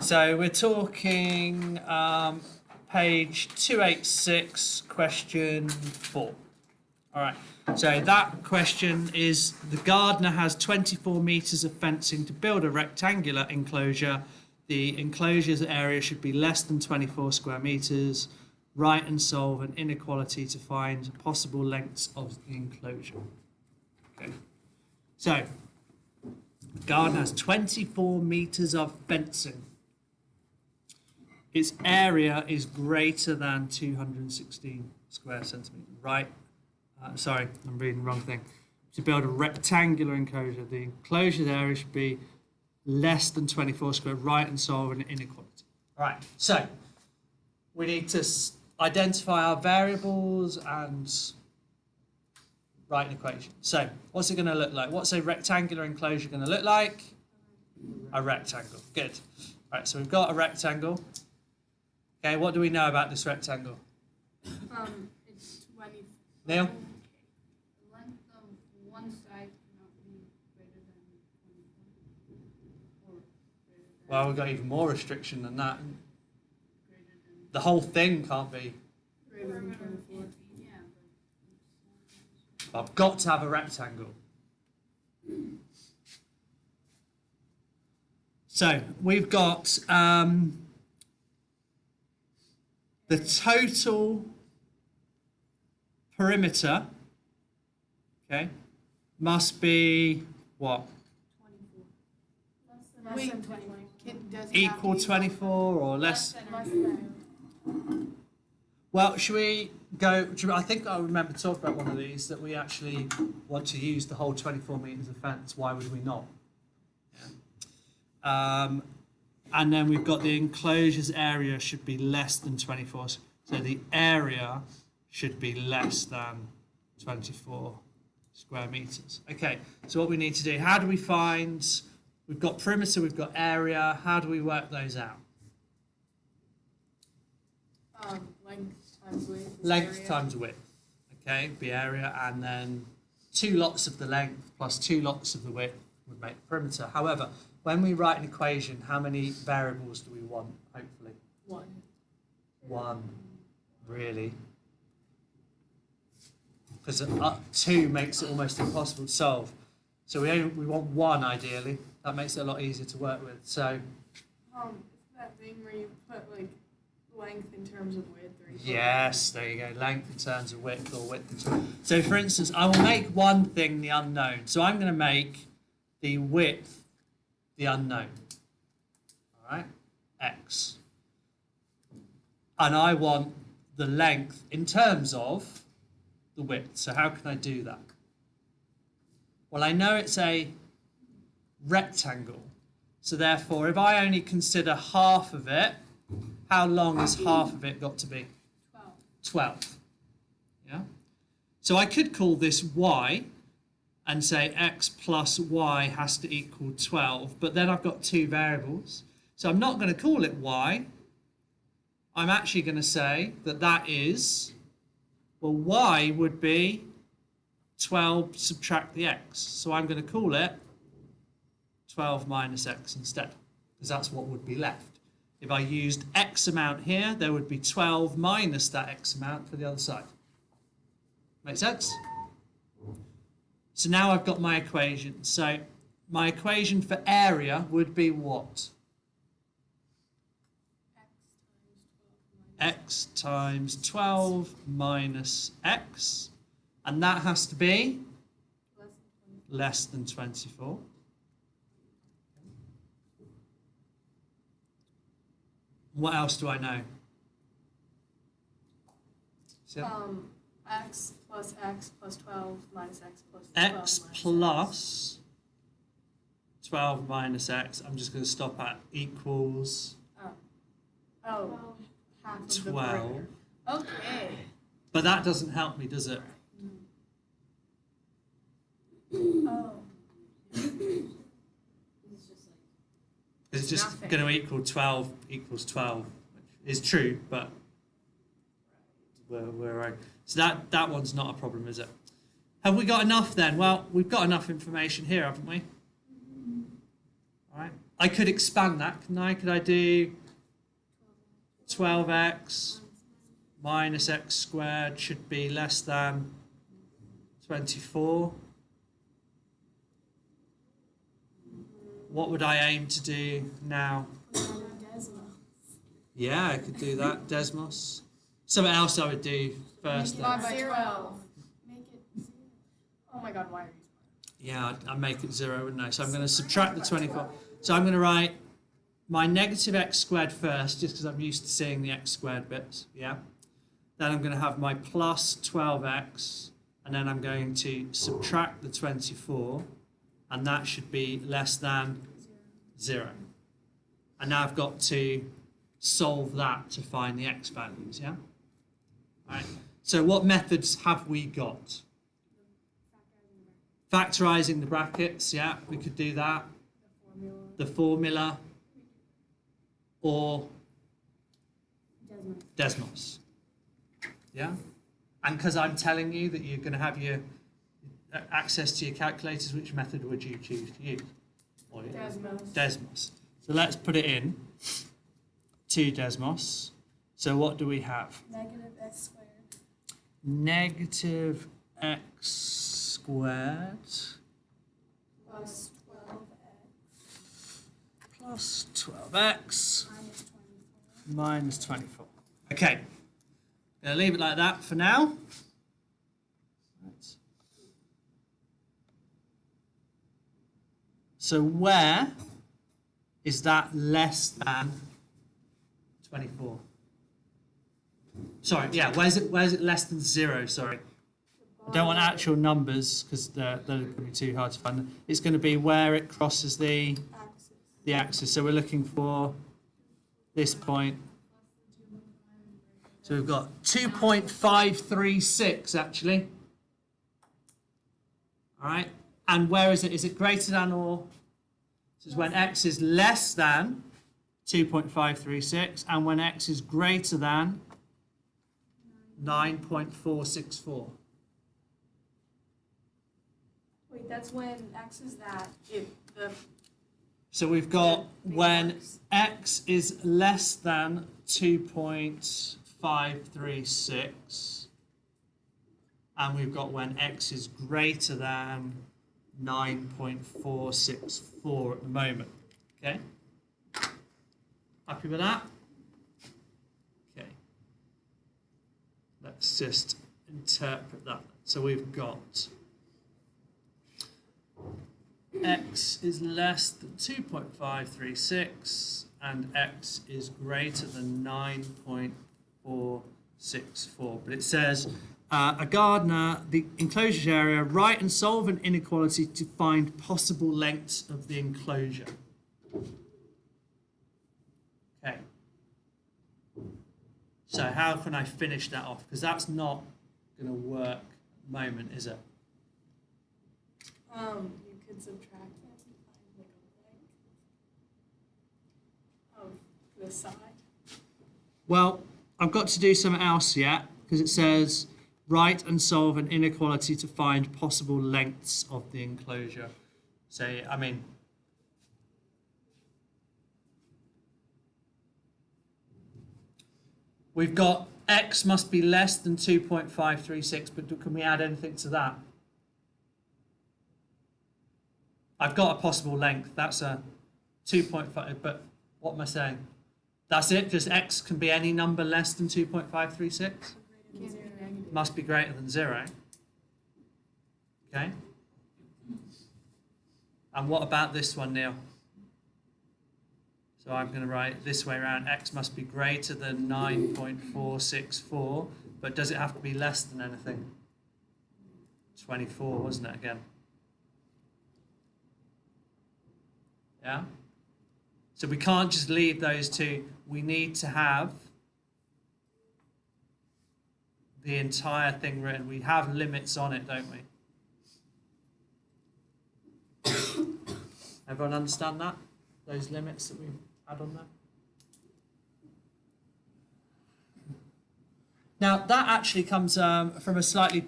So we're talking page 286, question 4. All right. So that question is, the gardener has 24 metres of fencing to build a rectangular enclosure. The enclosure's area should be less than 24 square metres. Write and solve an inequality to find possible lengths of the enclosure. Okay. So the garden has 24 metres of fencing. Its area is greater than 216 square centimetres. Right. Sorry, I'm reading the wrong thing. To build a rectangular enclosure, the enclosure's area should be less than 24 square. Write and solve an inequality. All right. So we need to identify our variables and write an equation. So what's it going to look like? What's a rectangular enclosure going to look like? A rectangle. Good. All right, so we've got a rectangle. Okay, what do we know about this rectangle? It's 20. Neil? The length of one side cannot be greater than 24. Or greater than Well, we've got even more restriction than that. greater than The whole thing can't be. greater than 24. Yeah, but I've got to have a rectangle. So we've got the total perimeter, okay, must be what? 24. Less than 24. Equal 24 or less? Less than. Well, should we go? I think I remember talking about one of these that we actually want to use the whole 24 metres of fence. Why would we not? Yeah. And then we've got the enclosure's area should be less than 24. So the area should be less than 24 square metres. Okay, so what we need to do, how do we find, we've got perimeter, we've got area, how do we work those out? Length times width. Length area. times width, okay, be area, and then 2 lots of the length plus 2 lots of the width would make the perimeter. However, when we write an equation, how many variables do we want, hopefully? 1. 1, really. Because 2 makes it almost impossible to solve. So we want 1 ideally. That makes it a lot easier to work with. So It's that thing where you put like length in terms of width. Or yes, there you go. Length in terms of width or width in terms. So for instance, I will make one thing the unknown. So I'm going to make the width the unknown. All right, x. And I want the length in terms of the width. So how can I do that? Well, I know it's a rectangle. So therefore, if I only consider half of it, how long has half of it got to be? 12. 12. Yeah. So I could call this y and say x plus y has to equal 12, but then I've got 2 variables. So I'm not going to call it y. I'm actually going to say that that is, well, y would be 12 subtract the x. So I'm going to call it 12 minus x instead, because that's what would be left. If I used x amount here, there would be 12 minus that x amount for the other side. Make sense? So now I've got my equation. So my equation for area would be what? X times 12 minus x. And that has to be less than 24. What else do I know? So, X plus 12 minus x plus 12 x minus plus 12 minus x. I'm just going to stop at equals half of the 12. perimeter. Okay. But that doesn't help me, does it? Oh. It's just nothing. going to equal 12 equals 12, which is true, but we're right. So that one's not a problem, is it? Have we got enough then? Well, we've got enough information here, haven't we? All right. I could expand that, couldn't I? Could I do 12x minus x squared should be less than 24? What would I aim to do now? Yeah, I could do that, Desmos. Something else I would do first. Then. 5 by 12. Make it 0. Oh my god, why are you? Yeah, I'd make it 0, wouldn't I? So I'm going to subtract the 24. So I'm going to write my negative x squared first, just because I'm used to seeing the x squared bits. Yeah. Then I'm going to have my plus 12x, and then I'm going to subtract the 24, and that should be less than 0. And now I've got to solve that to find the x values. Yeah. All right. So what methods have we got? Factorizing the brackets, yeah, we could do that. The formula or Desmos. Yeah? And because I'm telling you that you're going to have your access to your calculators, which method would you choose to use? Or Desmos. So let's put it in to Desmos. So what do we have? Negative x squared. Negative x squared Plus 12x. plus 12x Minus 24. minus 24. Okay, going to leave it like that for now. Right. So where is that less than 24? Sorry, yeah, where's it less than 0? Sorry. I don't want actual numbers because they're going to be too hard to find. It's going to be where it crosses the axis. So we're looking for this point. So we've got 2.536 actually. All right. And where is it? Is it greater than or? This is when x is less than 2.536 and when x is greater than 9.464. Wait, that's when x is that. So we've got The when works. x is less than 2.536 and we've got when x is greater than 9.464 at the moment. Okay? Happy with that? Okay. Let's just interpret that. So we've got x is less than 2.536 and x is greater than 9.464. But it says, a gardener, the enclosure area, write and solve an inequality to find possible lengths of the enclosure. Okay. So how can I finish that off? Because that's not going to work at the moment, is it? You could subtract that and find like a length of the side. Well, I've got to do something else yet because it says write and solve an inequality to find possible lengths of the enclosure. So, I mean, we've got x must be less than 2.536, but can we add anything to that? I've got a possible length. That's a 2.5, but what am I saying? That's it? Just x can be any number less than 2.536? Must be greater than 0. Okay. And what about this one, Neil? So I'm going to write it this way around. X must be greater than 9.464, but does it have to be less than anything? 24, wasn't it, again? Yeah? So we can't just leave those two. We need to have the entire thing written. We have limits on it, don't we? Everyone understand that? Those limits that we had on there? Now, that actually comes from a slightly,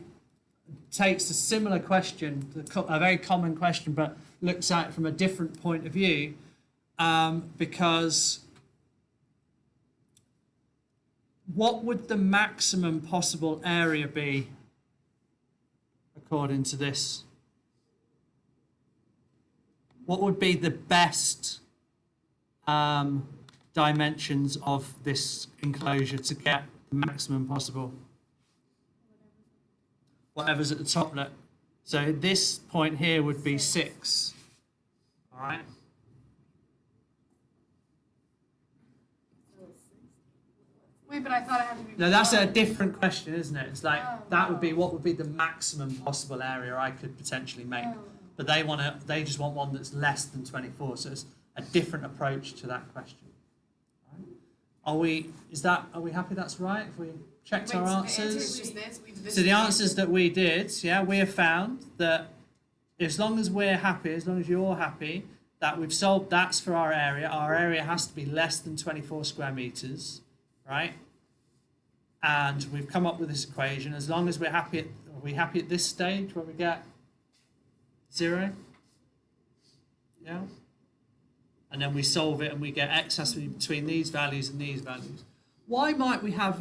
takes a similar question, a very common question, but looks at it from a different point of view. because what would the maximum possible area be according to this? What would be the best dimensions of this enclosure to get the maximum possible? Whatever's at the top left. So this point here would be 6. All right. Wait, but I thought I had to be. No, that's a different question, isn't it? It's like Oh, that would be wow. what would be the maximum possible area I could potentially make. Oh. But they just want one that's less than 24. So it's a different approach to that question. Are we happy that's right? If we checked our Wait, so the answers? answer is just this? We did this So the again? answers that we did, yeah, we have found that as long as we're happy, as long as you're happy, that we've solved that's for our area has to be less than 24 square meters, right? And we've come up with this equation. As long as we're happy are we happy at this stage where we get 0? Yeah? And then we solve it and we get x has to be between these values and these values. Why might we have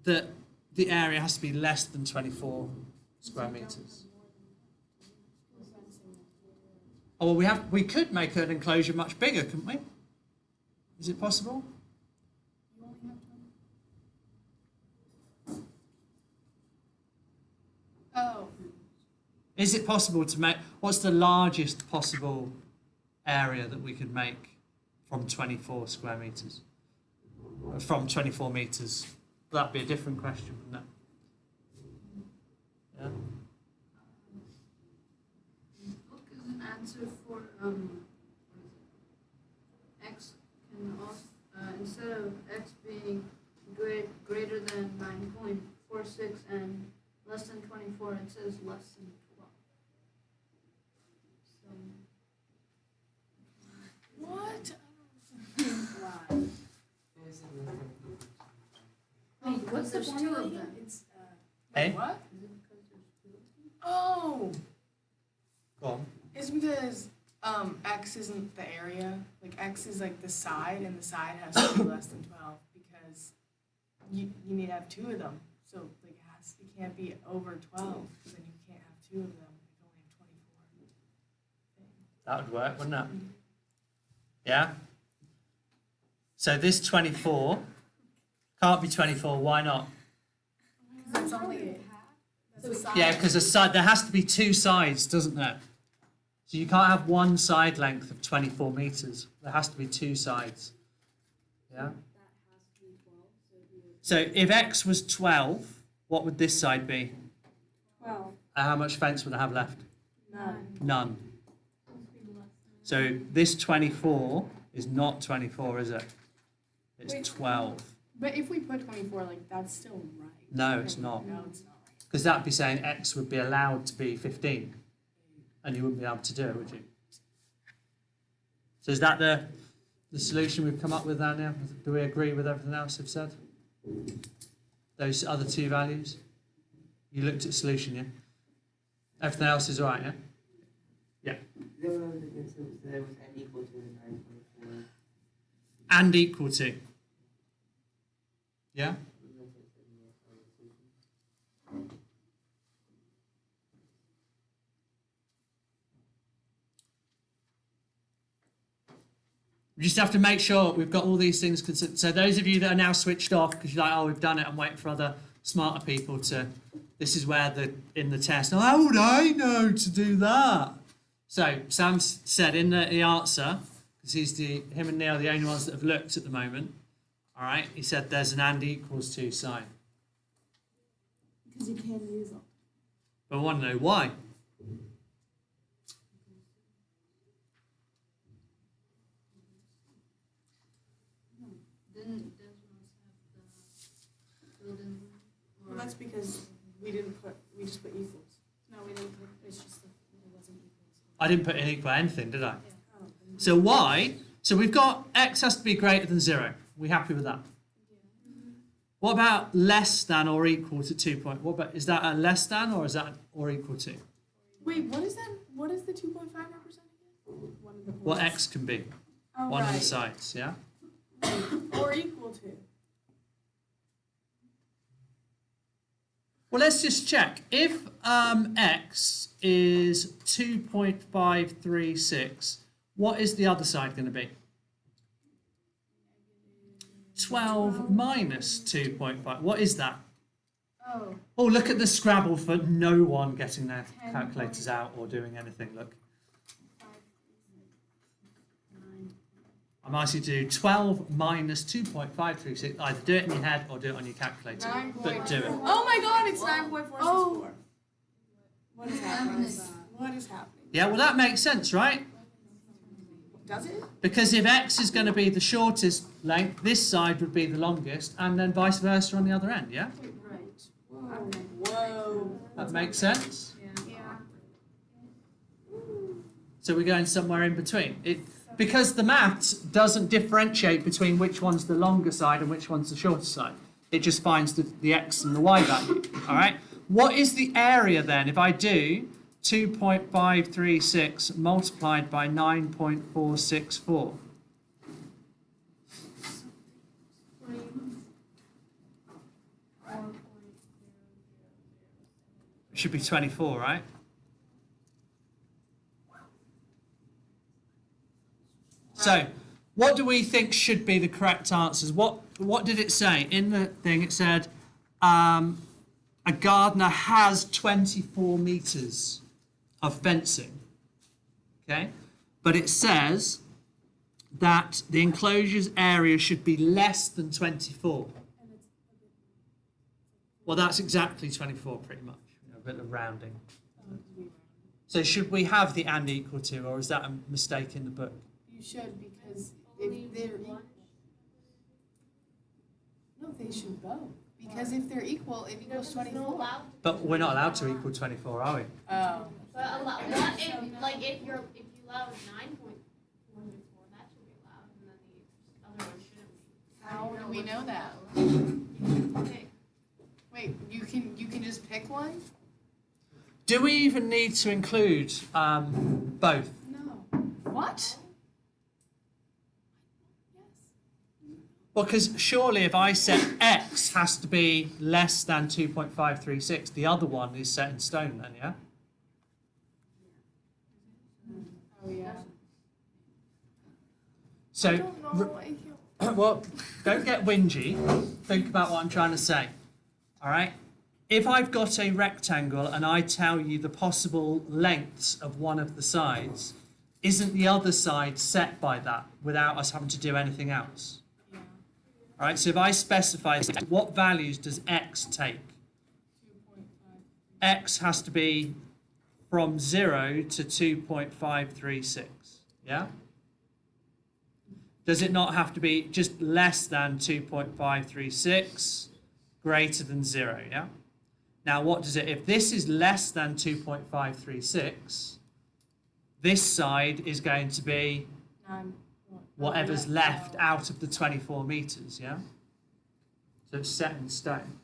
that the area has to be less than 24 square meters? Oh, well, we could make an enclosure much bigger, couldn't we? Is it possible? Oh. Is it possible to make, what's the largest possible area that we could make from 24 square meters? From 24 meters? That'd be a different question, wouldn't it? Yeah. Look as an answer for x can also instead of x being greater than 9.46 and less than 24, it says less than 12. So What? wait, what's the two of them? It's Hey? what? Is it because there's two of them? Oh, Go on. it's because x isn't the area. Like x is like the side, and the side has to be less than 12 because you need to have 2 of them. So like it can't be over 12 because then you can't have 2 of them. You can only have 24. That would work, wouldn't it? Yeah? So this 24 can't be 24, why not? Because it's only that's a side. Yeah, because there has to be 2 sides, doesn't there? So you can't have one side length of 24 meters. There has to be 2 sides. Yeah? So if x was 12, what would this side be? 12. How much fence would I have left? None. None. So this 24 is not 24, is it? It's Wait. 12. But if we put 24, like that's still right. No, it's not. No, it's not right. Because that'd be saying x would be allowed to be 15. And you wouldn't be able to do it, would you? So is that the solution we've come up with now? Do we agree with everything else I've said? Those other 2 values? You looked at solution, yeah? Everything else is all right, yeah? Yeah. There was n equal to 9.4. And equal to. Yeah? We just have to make sure we've got all these things considered. So those of you that are now switched off because you're like, oh, we've done it, I'm waiting for other smarter people to. This is where in the test. Oh, how would I know to do that? So Sam said in the answer, because him and Neil are the only ones that have looked at the moment. All right, he said there's an and equals to sign. Because you can't use them. But I want to know why. Didn't Desmos have the building? Well, that's because we just put equals. No, we didn't put, it's just that it wasn't equals. I didn't put in equal anything, did I? Oh, So why? So we've got x has to be greater than 0. We happy with that? What about less than or equal to 2 point? What about, is that a less than or is that or equal to? wait, what is that? What is the 2.5 represent again? what x can be. Oh, One of the right. sides, yeah? Or equal to. Well, let's just check. If x is 2.536, what is the other side going to be? 12 minus 2.5. What is that? Oh, Oh, look at the Scrabble for no one getting their calculators out or doing anything. Look, 9. I'm asking you to do 12 minus 2.536. Either do it in your head or do it on your calculator. But do it. Oh my god, it's 9.464. Oh. What is happening? What is happening? Yeah, well, that makes sense, right? Does it? Because if x is going to be the shortest length, this side would be the longest, and then vice versa on the other end, yeah? Right. Whoa. That makes sense. Yeah. So we're going somewhere in between. Because the maths doesn't differentiate between which one's the longer side and which one's the shorter side. It just finds the x and the y value, all right? What is the area then if I do 2.536 multiplied by 9.464? It should be 24, right? So, what do we think should be the correct answers? What did it say? In the thing it said, a gardener has 24 metres of fencing, okay? But it says that the enclosure's area should be less than 24. Well, that's exactly 24 pretty much, a bit of rounding. So should we have the and equal to, or is that a mistake in the book? You should, because if they're equal. No, they should both. Because if they're equal, it equals 24. But we're not allowed to equal 24, are we? Oh. But what if, like, if you allow 9.464, that should be allowed, and then the other one shouldn't be. How do we know that? Okay. Wait, you can just pick one? Do we even need to include both? No. What? Well, because surely if I said x has to be less than 2.536, the other one is set in stone then, yeah? Oh yeah. So, I don't know. I can't. well, don't get whingy. Think about what I'm trying to say. All right? If I've got a rectangle and I tell you the possible lengths of one of the sides, isn't the other side set by that without us having to do anything else? Yeah. All right, so if I specify what values does x take? 2.5. X has to be from 0 to 2.536, yeah? Does it not have to be just less than 2.536, greater than 0, yeah? Now what does it, if this is less than 2.536, this side is going to be whatever's left out of the 24 metres, yeah? So it's set in stone.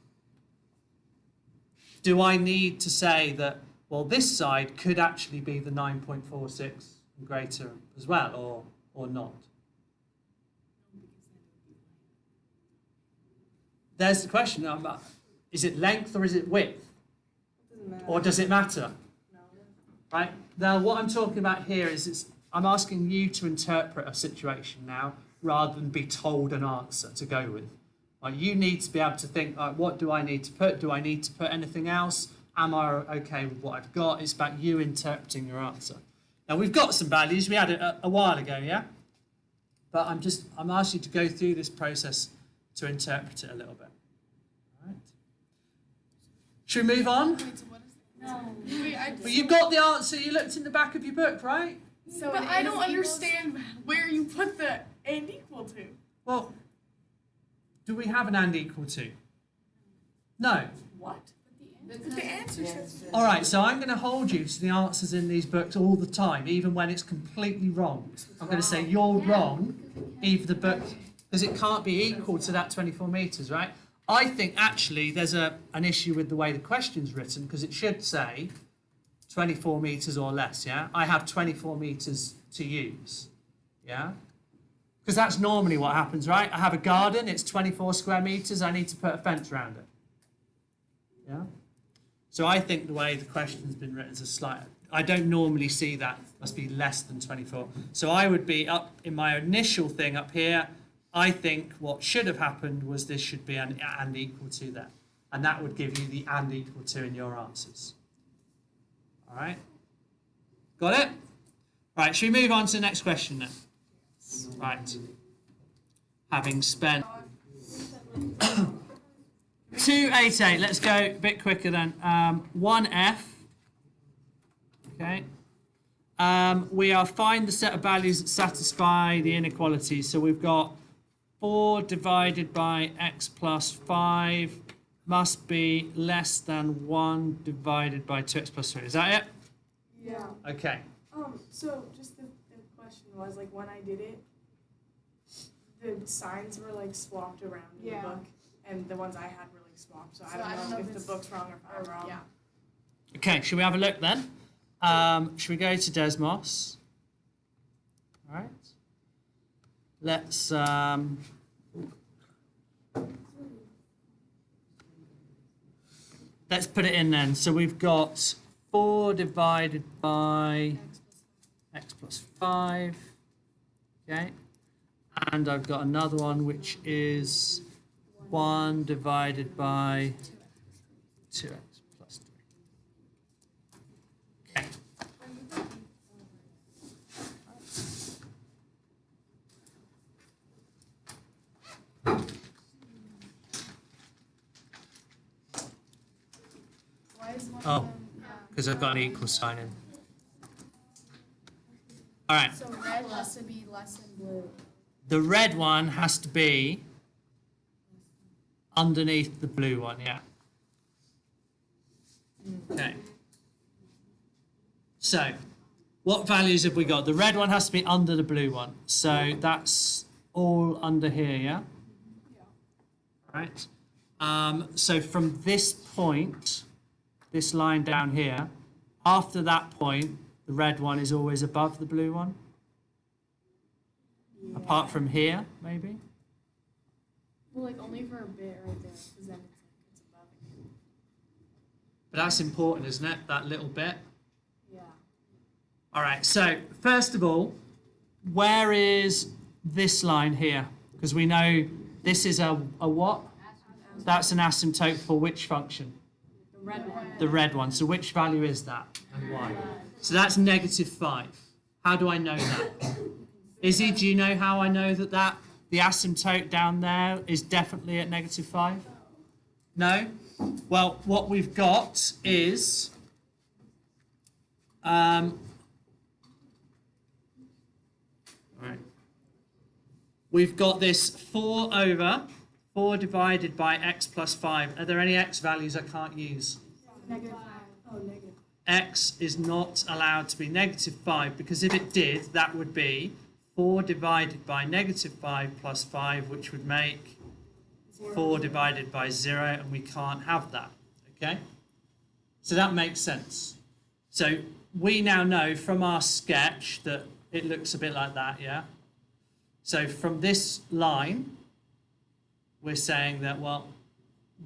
Do I need to say that, well, this side could actually be the 9.46 and greater as well, or not? There's the question. Is it length or is it width? Or does it matter? No. Right? Now, what I'm talking about here is I'm asking you to interpret a situation now rather than be told an answer to go with. Like, you need to be able to think, like, what do I need to put? Do I need to put anything else? Am I okay with what I've got? It's about you interpreting your answer. Now, we've got some values. We had it a while ago, yeah? But I'm asking you to go through this process to interpret it a little bit. All right. Should we move on? Wait, so what is it? No. Wait, Well, you got the answer. You looked in the back of your book, right? So but I don't understand where you put the and equal to. Well, do we have an and equal to? No. What? But the answer says. All right, so I'm going to hold you to the answers in these books all the time, even when it's completely wrong. I'm going to say you're wrong, even the book, because it can't be equal to that 24 metres, right? I think actually there's an issue with the way the question's written, because it should say 24 metres or less, yeah? I have 24 metres to use. Yeah? Because that's normally what happens, right? I have a garden, it's 24 square meters, I need to put a fence around it. Yeah? So I think the way the question's been written is a slight, I don't normally see that, must be less than 24. So I would be up in my initial thing up here, I think what should have happened was this should be an and equal to there. And that would give you the and equal to in your answers. All right? Got it? Right, should we move on to the next question then? Right. Having spent 288, let's go a bit quicker then. 1F. Okay. We are find the set of values that satisfy the inequality. So we've got 4 divided by x plus 5 must be less than 1 divided by 2x plus 3. Is that it? Yeah. Okay. So just the question was, like, when I did it, the signs were, like, swapped around in the book, and the ones I had were, like, swapped. So I don't know if the book's wrong or if I'm wrong. Yeah. Okay, should we have a look then? Should we go to Desmos? All right. Let's put it in then. So we've got 4 divided by x plus 5. Okay. And I've got another one which is 1 divided by 2x plus 3. Okay. Oh, because I've got an equal sign in. All right. So red has to be less than blue. The red one has to be underneath the blue one, yeah. Okay. So, what values have we got? The red one has to be under the blue one. So that's all under here, yeah? Right. So from this point, this line down here, after that point, the red one is always above the blue one. Yeah. Apart from here, maybe? Well, like only for a bit right there, because then it's above it. But that's important, isn't it? That little bit. Yeah. All right, so first of all, where is this line here? Because we know this is a what? That's an asymptote for which function? The red one. The red one. So which value is that and why? So that's -5. How do I know that? Izzy, do you know how I know that the asymptote down there is definitely at -5? No? Well, what we've got is right. We've got this 4 divided by x plus 5. Are there any x values I can't use? Negative. Oh, negative. X is not allowed to be -5 because if it did, that would be 4 divided by -5 plus 5, which would make 4 divided by 0, and we can't have that. Okay? So that makes sense. So we now know from our sketch that it looks a bit like that, yeah? So from this line, we're saying that, well,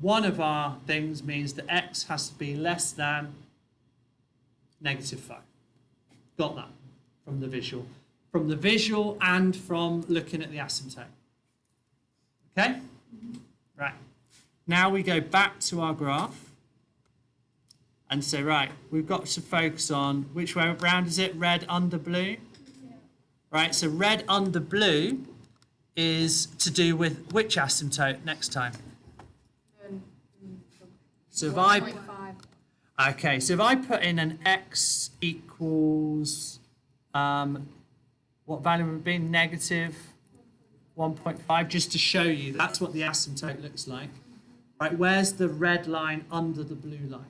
one of our things means that x has to be less than -5. Got that from the visual. From the visual and from looking at the asymptote. Okay? Right. Now we go back to our graph and say, right, we've got to focus on which way round is it? Red under blue? Yeah. Right, so red under blue is to do with which asymptote next time? So if I... 1.5. Okay, so if I put in an x equals, what value would it be? -1.5, just to show you that's what the asymptote looks like. Right, where's the red line under the blue line?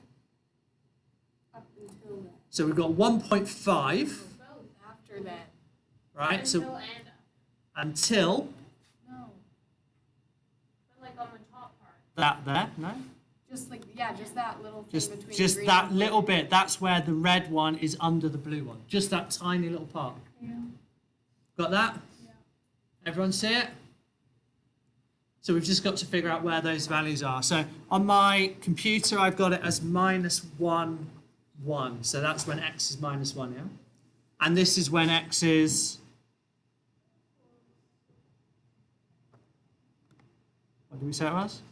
Up until that. So we've got 1.5, After that. right? So until No. But like on the top part. that there, no? Just like, yeah, just that little thing between Just green that and blue. little bit, that's where the red one is under the blue one. Just that tiny little part. Yeah. Got that? Yeah. Everyone see it? So we've just got to figure out where those values are. So on my computer, I've got it as -1, 1. So that's when x is -1, yeah? And this is when x is... What did we say it was?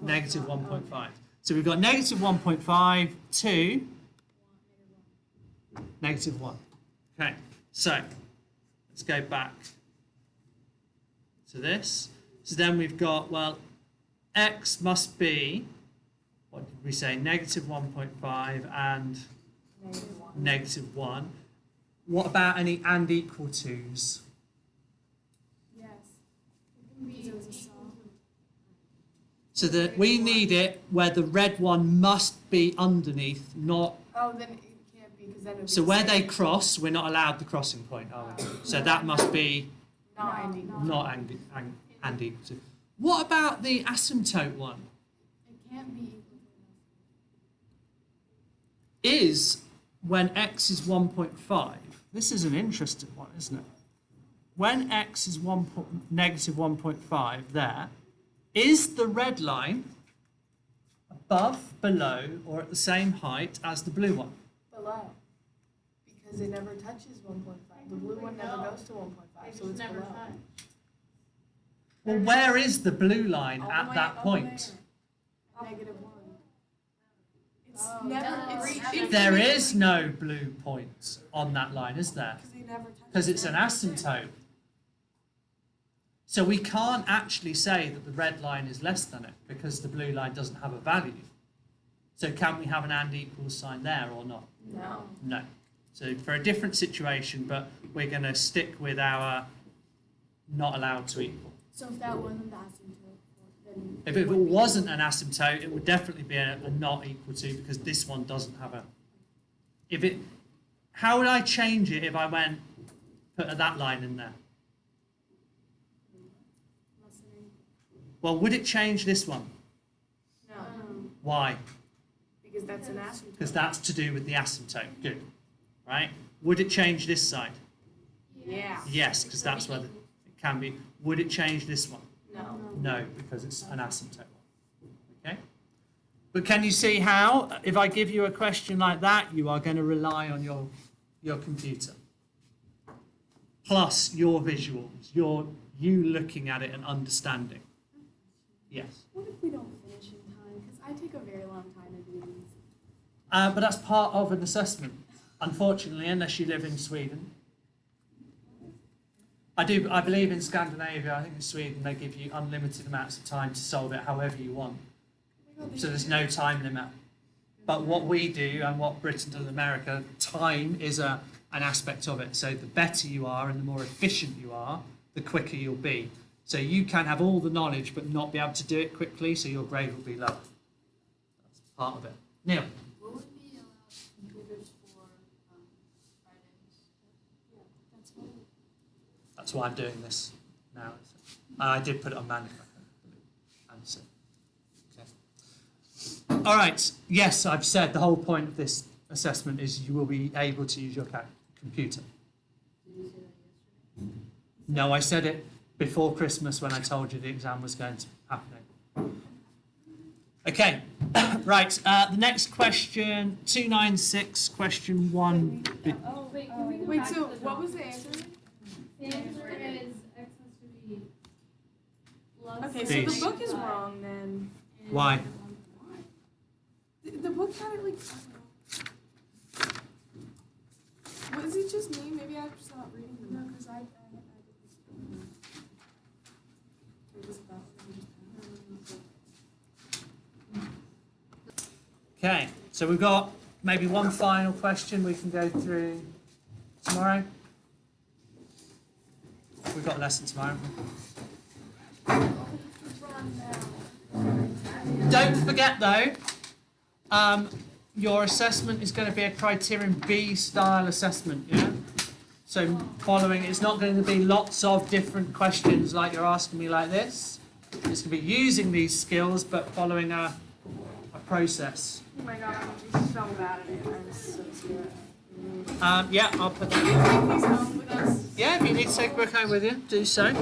Negative 1.5. So we've got negative 1.5 to negative 1. Okay, so let's go back to this. So then we've got, well, x must be, what did we say, negative 1.5 and negative 1. What about any and equal to's? Yes. Be It was a song. So that we need it where the red one must be underneath, not... Oh, then it can't be because then it would be So the where they same. cross, we're not allowed the crossing point, are we? So that must be Not ending. not and equal to. What about the asymptote one? It can't be equal to Is when x is 1.5. This is an interesting one, isn't it? When x is negative 1.5 there, is the red line above, below, or at the same height as the blue one? Below. Because it never touches 1.5. The blue one never goes to 1.5, so it's below. Well, where is the blue line All the at way that up point? there. -1. It's Oh, never. no. It's There is no blue point on that line, is there? Because they never touch. Because it's an asymptote. So we can't actually say that the red line is less than it because the blue line doesn't have a value. So can we have an and equals sign there or not? No. No. So for a different situation, but we're going to stick with our not allowed to equal. So if that wasn't the asymptote, then If it wasn't an asymptote, it would definitely be a not equal to because this one doesn't have a... If it, how would I change it if I went, put that line in there? less than equal. Well, would it change this one? No. Why? Because that's an asymptote. Because that's to do with the asymptote. Good. Right? Would it change this side? Yeah. Yes, because that's where it can be. Would it change this one? No. No, because it's an asymptote. Okay? But can you see how, if I give you a question like that, you are going to rely on your computer. Plus your visuals, you looking at it and understanding. Yes. What if we don't finish in time? Because I take a very long time to do these. But that's part of an assessment, unfortunately, unless you live in Sweden. I believe in Scandinavia, I think in Sweden, they give you unlimited amounts of time to solve it however you want. So there's no time limit. But what we do and what Britain does in America, time is an aspect of it. So the better you are and the more efficient you are, the quicker you'll be. So you can have all the knowledge but not be able to do it quickly, so your grade will be lower. That's part of it. Neil? What would be computers for Fridays? Yeah, that's what. That's why I'm doing this now. I did put it on manual. Answer. Okay. All right. Yes, I've said the whole point of this assessment is you will be able to use your computer. Did you say that yesterday? No, I said it before Christmas when I told you the exam was going to happen. Okay. Right. The next question, 296, question 1. Oh, wait, can we go Wait, back so to the what drawing? was the answer? The answer is x has to be plus. Okay, so the so the book is wrong then. and Why? 1.5. The book had it like. Was it just me? Maybe I just not reading the book. Because I did this. It was about. Okay. So we've got maybe one final question we can go through tomorrow. We've got a lesson tomorrow. Don't forget though, your assessment is going to be a criterion B style assessment, yeah? So following, it's not going to be lots of different questions like you're asking me like this. It's going to be using these skills but following a process. Oh my god, I'm gonna be so bad at it. I'm so scared. Yeah, I'll put that. Please come with us. Yeah, if you need to take a book home with you, do so.